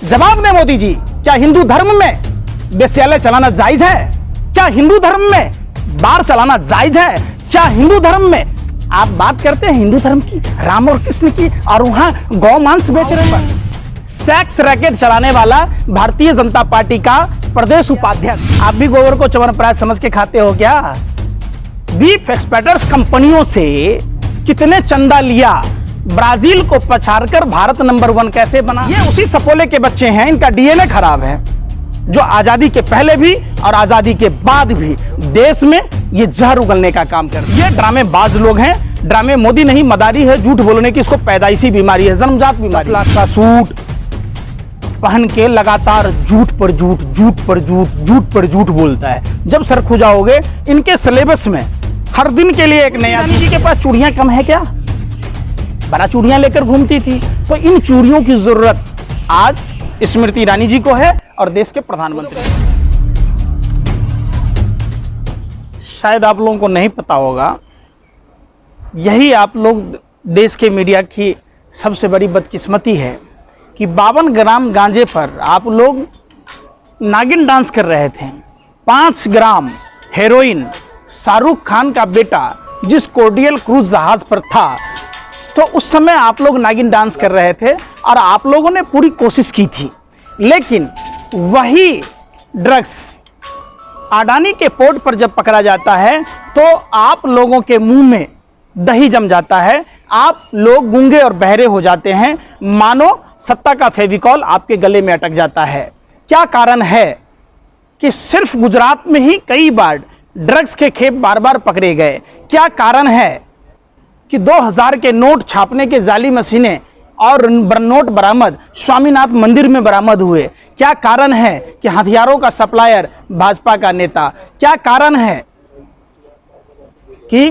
जवाब दें मोदी जी, क्या हिंदू धर्म में वेश्यालय चलाना जायज है? क्या हिंदू धर्म में बार चलाना जायज है? क्या हिंदू धर्म में आप बात करते हैं हिंदू धर्म की, राम और कृष्ण की, और वहां गौ मांस बेच रहे हैं? सेक्स रैकेट चलाने वाला भारतीय जनता पार्टी का प्रदेश उपाध्यक्ष, आप भी गोबर को च्यवनप्राश समझ के खाते हो क्या? बीफ एक्सपोर्टर्स कंपनियों से कितने चंदा लिया, ब्राजील को पछाड़कर भारत नंबर 1 कैसे बना? ये उसी सपोले के बच्चे हैं, इनका डीएनए खराब है, जो आजादी के पहले भी और आजादी के बाद भी देश में ये जहर उगलने का काम करते हैं। ये ड्रामेबाज लोग हैं, ड्रामे मोदी नहीं मदारी है, झूठ बोलने की इसको पैदाइशी बीमारी है, जन्मजात बीमारी। लाख का सूट पहन के लगातार झूठ पर झूठ, झूठ पर झूठ, झूठ पर झूठ बोलता है। जब सर खुजाओगे, इनके सिलेबस में हर दिन के लिए एक नया। रानी जी के पास चूड़ियां कम है क्या? बड़ा चूड़ियां लेकर घूमती थी, तो इन चूड़ियों की जरूरत आज स्मृति ईरानी जी को है और देश के प्रधानमंत्री। शायद आप लोगों को नहीं पता होगा, यही आप लोग देश के मीडिया की सबसे बड़ी बदकिस्मती है कि 52 ग्राम गांजे पर आप लोग नागिन डांस कर रहे थे। 5 ग्राम हेरोइन शाहरुख खान का बेटा जिस कोर्डियल क्रूज जहाज पर था, तो उस समय आप लोग नागिन डांस कर रहे थे और आप लोगों ने पूरी कोशिश की थी, लेकिन वही ड्रग्स अडानी के पोर्ट पर जब पकड़ा जाता है तो आप लोगों के मुंह में दही जम जाता है, आप लोग गूंगे और बहरे हो जाते हैं, मानो सत्ता का फेविकॉल आपके गले में अटक जाता है। क्या कारण है कि सिर्फ गुजरात में ही कई बार ड्रग्स के खेप बार बार पकड़े गए? क्या कारण है कि 2000 के नोट छापने के जाली मशीनें और नोट बरामद स्वामीनाथ मंदिर में बरामद हुए? क्या कारण है कि हथियारों का सप्लायर भाजपा का नेता? क्या कारण है कि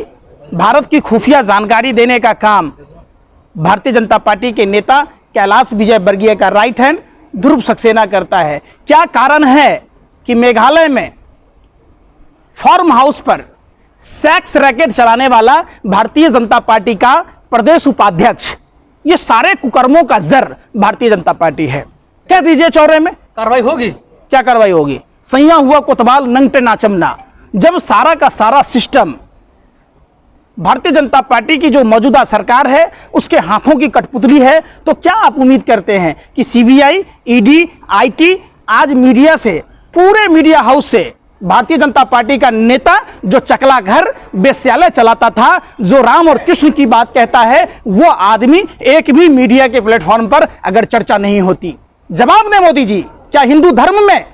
भारत की खुफिया जानकारी देने का काम भारतीय जनता पार्टी के नेता कैलाश विजयवर्गीय का राइट हैंड ध्रुव सक्सेना करता है? क्या कारण है कि मेघालय में फार्म हाउस पर सेक्स रैकेट चलाने वाला भारतीय जनता पार्टी का प्रदेश उपाध्यक्ष, ये सारे कुकर्मों का जर भारतीय जनता पार्टी है? कह दीजिए चौरे में कार्रवाई होगी? क्या कार्रवाई होगी? सैया हुआ कोतवाल नंगटे नाचमना। जब सारा का सारा सिस्टम भारतीय जनता पार्टी की जो मौजूदा सरकार है उसके हाथों की कठपुतली है, तो क्या आप उम्मीद करते हैं कि सीबीआई, ईडी, आईटी आज मीडिया से, पूरे मीडिया हाउस से भारतीय जनता पार्टी का नेता जो चकला घर वेश्यालय चलाता था, जो राम और कृष्ण की बात कहता है, वो आदमी एक भी मीडिया के प्लेटफॉर्म पर अगर चर्चा नहीं होती? जवाब दें मोदी जी, क्या हिंदू धर्म में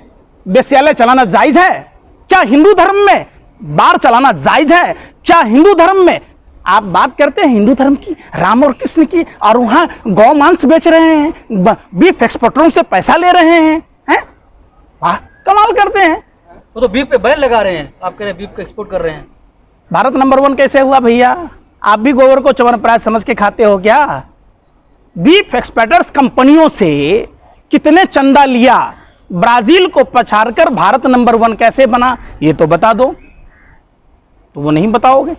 वेश्यालय चलाना जायज है? क्या हिंदू धर्म में बार चलाना जायज है? क्या हिंदू धर्म में आप बात करते हैं हिंदू धर्म की, राम और कृष्ण की, और वहां गौ मांस बेच रहे हैं, बीफ एक्सपोर्टरों से पैसा ले रहे हैं? वाह, कमाल करते हैं। वो तो बीफ पे बैन लगा रहे हैं, आप कह रहे हैं बीफ को एक्सपोर्ट कर रहे हैं। भारत नंबर 1 कैसे हुआ भैया? आप भी गोबर को च्यवनप्राश समझ के खाते हो क्या? बीफ एक्सपोर्टर्स कंपनियों से कितने चंदा लिया, ब्राजील को पछाड़कर भारत नंबर 1 कैसे बना? ये तो बता दो। तो वो नहीं बताओगे?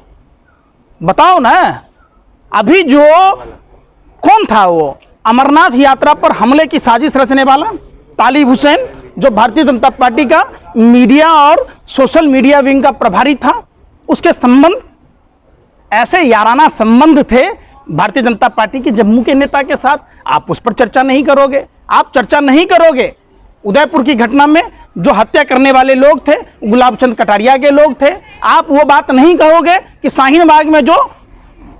बताओ ना। अभी जो कौन था वो अमरनाथ यात्रा पर हमले की साजिश रचने वाला तालिब हुसैन, जो भारतीय जनता पार्टी का मीडिया और सोशल मीडिया विंग का प्रभारी था, उसके संबंध ऐसे याराना संबंध थे भारतीय जनता पार्टी के जम्मू के नेता के साथ। आप उस पर चर्चा नहीं करोगे? आप चर्चा नहीं करोगे उदयपुर की घटना में जो हत्या करने वाले लोग थे, गुलाब चंद कटारिया के लोग थे? आप वो बात नहीं कहोगे कि शाहीन बाग में जो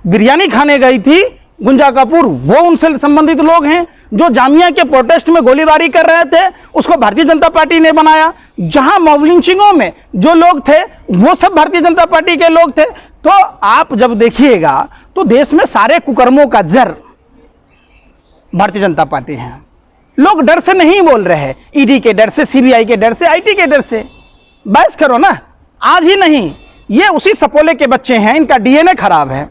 बिरयानी खाने गई थी गुंजा कपूर, वो उनसे संबंधित लोग हैं? जो जामिया के प्रोटेस्ट में गोलीबारी कर रहे थे, उसको भारतीय जनता पार्टी ने बनाया। जहां मॉब लिंचिंगों में जो लोग थे वो सब भारतीय जनता पार्टी के लोग थे। तो आप जब देखिएगा तो देश में सारे कुकर्मों का जर भारतीय जनता पार्टी है। लोग डर से नहीं बोल रहे हैं, ईडी के डर से, सीबीआई के डर से, आईटी के डर से। बहस करो ना, आज ही नहीं, ये उसी सपोले के बच्चे हैं, इनका डीएनए खराब है,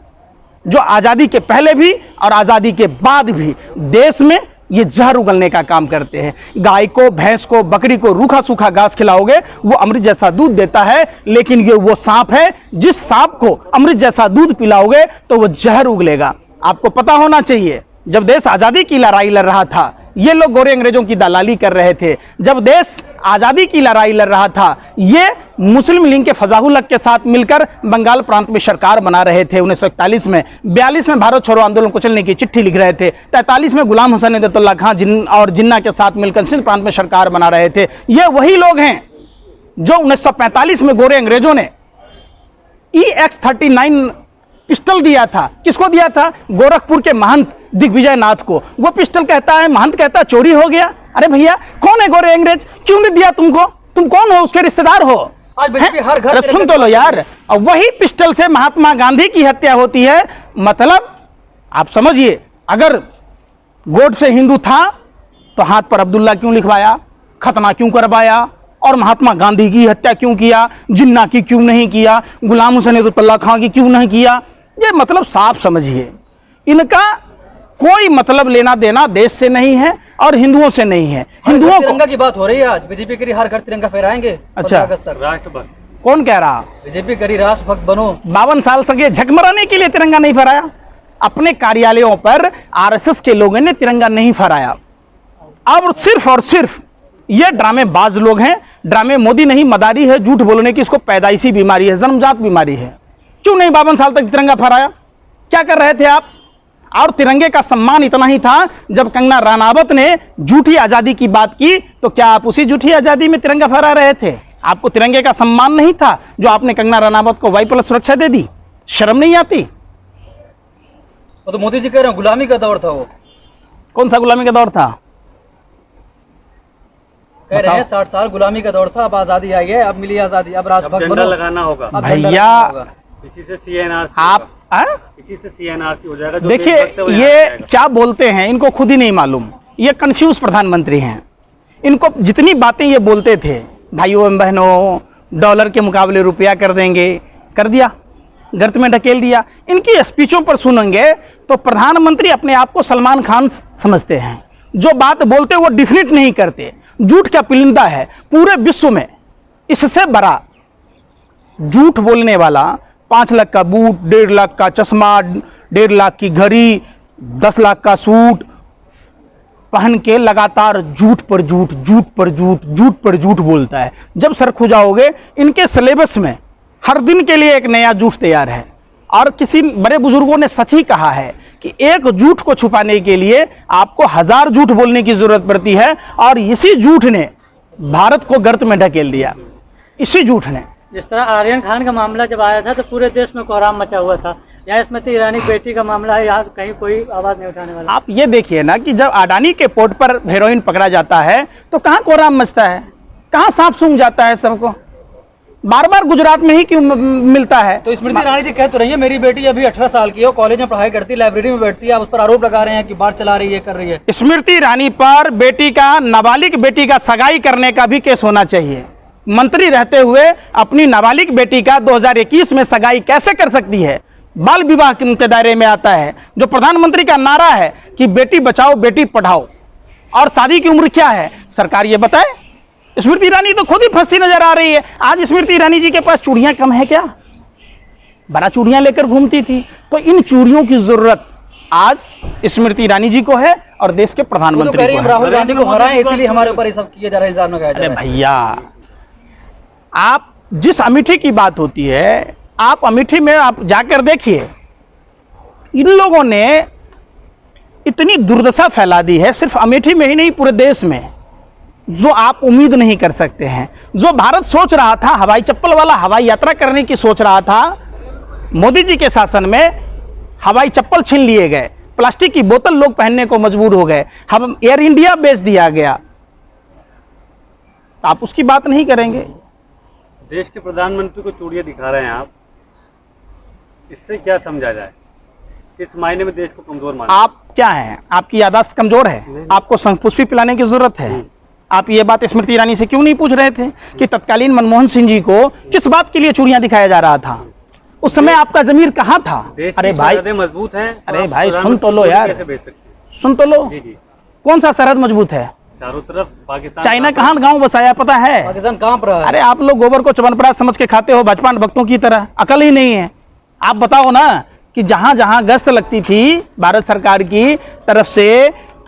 जो आजादी के पहले भी और आजादी के बाद भी देश में ये जहर उगलने का काम करते हैं। गाय को, भैंस को, बकरी को रूखा सूखा घास खिलाओगे वो अमृत जैसा दूध देता है, लेकिन ये वो सांप है, जिस सांप को अमृत जैसा दूध पिलाओगे तो वो जहर उगलेगा। आपको पता होना चाहिए, जब देश आजादी की लड़ाई लड़ रहा था, ये लोग गोरे अंग्रेजों की दलाली कर रहे थे। जब देश आज़ादी की लड़ाई लड़ रहा था, ये मुस्लिम लीग के फजाहुल हक के साथ मिलकर बंगाल प्रांत में सरकार बना रहे थे 1941 में। 42 में भारत छोड़ो आंदोलन को चलने की चिट्ठी लिख रहे थे। 43 में गुलाम हुसैन नदतुल्लाह खां और जिन्ना के साथ मिलकर सिंध प्रांत में सरकार बना रहे थे। ये वही लोग हैं जो 1945 में गोरे अंग्रेजों ने EX-39 पिस्टल दिया था। किसको दिया था? गोरखपुर के महंत दिग्विजय नाथ को। वो पिस्टल कहता है, महंत कहता है चोरी हो गया। अरे भैया, कौन है गोरे अंग्रेज? क्यों नहीं दिया तुमको? तुम कौन हो? उसके रिश्तेदार हो? आज बीजेपी हर घर अरे सुन तो लो यार, और वही पिस्टल से महात्मा गांधी की हत्या होती है। मतलब आप समझिए, अगर गोड से हिंदू था तो हाथ पर अब्दुल्ला क्यों लिखवाया, खतना क्यों करवाया, और महात्मा गांधी की हत्या क्यों किया, जिन्ना की क्यों नहीं किया, गुलाम हुसैन नदतुल्लाह खां की क्यों नहीं किया? ये मतलब साफ समझिए, इनका कोई मतलब लेना देना देश से नहीं है और हिंदुओं से नहीं है। हिंदुओं तिरंगा की बात हो रही है। आज बीजेपी करी हर घर तिरंगा फहराएंगे 15 अगस्त तक। राष्ट्रभक्त कौन कह रहा? बीजेपी करी राष्ट्रभक्त बनो। 52 साल से ये झकमराने के लिए तिरंगा नहीं फहराया। अपने कार्यालयों पर आरएसएस के लोगों ने तिरंगा नहीं फहराया। अब सिर्फ और सिर्फ ये ड्रामेबाज लोग हैं। ड्रामे मोदी नहीं, मदारी है। झूठ बोलने की इसको पैदाइशी बीमारी है, जन्मजात बीमारी है। क्यों नहीं 52 साल तक तिरंगा फहराया? क्या कर रहे थे आप? और तिरंगे का सम्मान इतना ही था, जब कंगना रनावत ने झूठी आज़ादी की बात की तो क्या आप उसी झूठी आज़ादी में तिरंगा फहरा रहे थे? आपको तिरंगे का सम्मान नहीं था जो आपने कंगना रनावत को वाई प्लस सुरक्षा दे दी? शर्म नहीं आती? वो तो मोदी जी कह रहे हैं गुलामी का दौर था। वो कौन सा गुलामी का दौर था? कह रहे हैं 60 साल गुलामी का दौर था, अब आजादी आई है, अब मिली आजादी, अब राष्ट्रभक्त झंडा बनो। लगाना होगा। अब झंडा भैया, लगाना होगा। इसी से CNRC आप इसी से CNRC हो जाएगा। जो देखिए, देशभक्त है वो यहाँ ये आ जाएगा। क्या बोलते हैं इनको खुद ही नहीं मालूम। ये कंफ्यूज प्रधानमंत्री हैं। इनको जितनी बातें ये बोलते थे, भाइयों एवं बहनों, डॉलर के मुकाबले रुपया कर देंगे, कर दिया, गर्त में ढकेल दिया। इनकी स्पीचों पर सुनेंगे तो प्रधानमंत्री अपने आप को सलमान खान समझते हैं। जो बात बोलते वो डिफिनिट नहीं करते। झूठ का पिलिंदा है पूरे विश्व में। इससे बड़ा झूठ बोलने वाला 5 लाख का बूट, 1.5 लाख का चश्मा, 1.5 लाख की घड़ी, 10 लाख का सूट पहन के लगातार झूठ पर झूठ, झूठ पर झूठ, झूठ पर झूठ बोलता है। जब सर खुजाओगे, इनके सिलेबस में हर दिन के लिए एक नया झूठ तैयार है। और किसी बड़े बुजुर्गों ने सच ही कहा है कि एक झूठ को छुपाने के लिए आपको 1000 झूठ बोलने की जरूरत पड़ती है। और इसी झूठ ने भारत को गर्त में ढकेल दिया। इसी झूठ ने। जिस तरह आर्यन खान का मामला जब आया था तो पूरे देश में कोहराम मचा हुआ था। यहाँ स्मृति ईरानी बेटी का मामला है, यहाँ कहीं कोई आवाज़ नहीं उठाने वाला। आप ये देखिए ना कि जब अडानी के पोर्ट पर हेरोइन पकड़ा जाता है तो कहाँ कोहराम मचता है, कहाँ सांप सूंघ जाता है सबको। बार बार गुजरात में ही क्यों मिलता है? तो स्मृति ईरानी जी कह तो रही है मेरी बेटी अभी 18 साल की है, कॉलेज में पढ़ाई करती है, लाइब्रेरी में बैठती है, आप उस पर आरोप लगा रहे हैं कि बाढ़ चला रही है, कर रही है। स्मृति ईरानी पर बेटी का, नाबालिग बेटी का सगाई करने का भी केस होना चाहिए। मंत्री रहते हुए अपनी नाबालिग बेटी का 2021 में सगाई कैसे कर सकती है? बाल विवाह के दायरे में आता है। जो प्रधानमंत्री का नारा है कि बेटी बचाओ बेटी पढ़ाओ, और शादी की उम्र क्या है सरकार ये बताए? स्मृति ईरानी तो खुद ही फंसती नजर आ रही है। आज स्मृति ईरानी जी के पास चूड़ियां कम है क्या? बड़ा चूड़ियां लेकर घूमती थी। तो इन चूड़ियों की जरूरत आज स्मृति ईरानी जी को है और देश के वो तो प्रधानमंत्री कह रही को है है। राहुल गांधी को हराएं, इसलिए हमारे ऊपर ये सब किया जा रहा है, इल्जाम लगाया जा अरे रहा है। भैया, आप जिस अमेठी की बात होती है, आप अमेठी में आप जाकर देखिए, इन लोगों ने इतनी दुर्दशा फैला दी है, सिर्फ अमेठी में ही नहीं पूरे देश में, जो आप उम्मीद नहीं कर सकते हैं। जो भारत सोच रहा था हवाई चप्पल वाला हवाई यात्रा करने की सोच रहा था, मोदी जी के शासन में हवाई चप्पल छीन लिए गए, प्लास्टिक की बोतल लोग पहनने को मजबूर हो गए, हम एयर इंडिया बेच दिया गया। आप उसकी बात नहीं करेंगे। देश के प्रधानमंत्री को चूड़ियां दिखा रहे हैं आप, इससे क्या समझा जाए? किस मायने में देश को कमजोर माना? आप क्या हैं? आपकी यादाश्त कमजोर है, आपको शंखपुष्पी पिलाने की जरूरत है। आप ये बात स्मृति ईरानी से क्यों नहीं पूछ रहे थे कि तत्कालीन मनमोहन सिंह जी को किस बात के लिए चूड़ियां दिखाया जा रहा था? उस समय आपका जमीर कहाँ था? देश अरे की भाई, सरहदें मजबूत हैं। अरे आप भाई, सुन प्रधानमंत्री तो लो को यार। कैसे भेज सकते हैं? सुन तो लो। जी जी, कौन सा सरहद मजबूत है? चारों तरफ पाकिस्तान। चाइना कहाँ गांव बसाया पता है? पाकिस्तान कांप रहा है। अरे आप लोग गोबर को चवनप्राश समझ के खाते हो, भाजपा भक्तों की तरह। अकल ही नहीं है। आप बताओ ना कि जहां जहां गश्त लगती थी भारत सरकार की तरफ से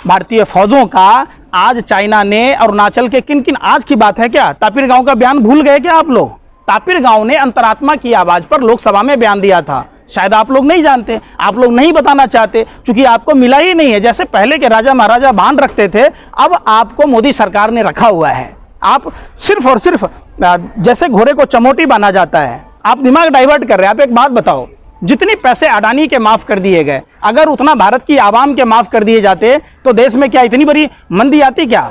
भारतीय फौजों का आज चाइना ने अरुणाचल के किन किन, आज की बात है क्या, तापिर गांव का बयान भूल गए क्या आप लोग? तापिर गांव ने अंतरात्मा की आवाज पर लोकसभा में बयान दिया था, शायद आप लोग नहीं जानते, आप लोग नहीं बताना चाहते, क्योंकि आपको मिला ही नहीं है। जैसे पहले के राजा महाराजा बांध रखते थे, अब आपको मोदी सरकार ने रखा हुआ है। आप सिर्फ और सिर्फ जैसे घोड़े को चमोटी बांधा जाता है, आप दिमाग डाइवर्ट कर रहे हैं। आप एक बात बताओ, जितनी पैसे अडानी के माफ कर दिए गए, अगर उतना भारत की आवाम के माफ कर दिए जाते तो देश में क्या इतनी बड़ी मंदी आती? क्या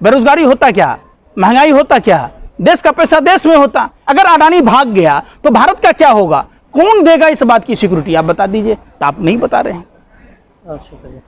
बेरोजगारी होता? क्या महंगाई होता? क्या देश का पैसा देश में होता? अगर अडानी भाग गया तो भारत का क्या होगा? कौन देगा इस बात की सिक्योरिटी? आप बता दीजिए। तो आप नहीं बता रहे हैं। शुक्रिया।